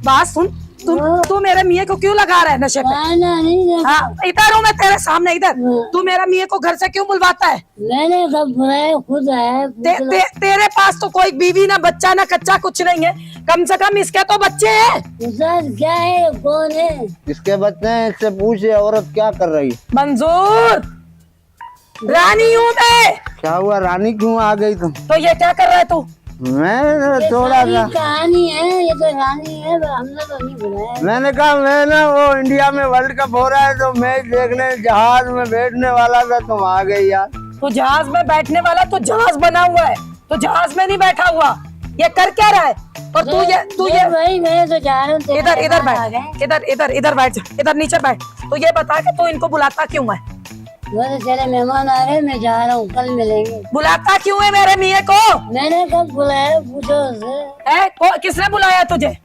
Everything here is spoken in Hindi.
बात सुन, तू मेरे मियाँ को क्यों लगा रहा है नशे पे? नहीं हाँ, इधर हूँ मैं तेरे सामने, इधर। तू मेरा मियाँ को घर से क्यों बुलवाता है? मैंने कब बुलाया, खुद आया। तेरे पास तो कोई बीवी ना बच्चा ना कच्चा कुछ नहीं है, कम से कम इसके तो बच्चे हैं। सर क्या है, कौन है? इसके बच्चे हैं, इससे पूछे औरत क्या कर रही। मंजूर, रानी हूँ मैं। क्या हुआ, रानी क्यों आ गई तुम? तो ये क्या कर रहा है तू? मैं थोड़ा सा कहानी है, ये तो रानी है, हमने तो नहीं बुलाया। मैंने कहा मैं ना वो इंडिया में वर्ल्ड कप हो रहा है तो मैच देखने जहाज में बैठने वाला था, तुम आ गई यार। तू जहाज में बैठने वाला, तू जहाज बना हुआ है, तो जहाज में नहीं बैठा हुआ। ये कर क्या रहा है? और तू ये भाई मैं तो जा रहा हूँ। इधर बैठ, इधर बैठ जा, इधर नीचे बैठ। तो ये बता के तू इनको बुलाता क्यों है? मेरे चले मेहमान आ रहे, मैं जा रहा हूँ, कल मिलेंगे। बुलाता क्यों है मेरे मियाँ को? मैंने कब बुलाया, पूछो उससे। किसने बुलाया तुझे?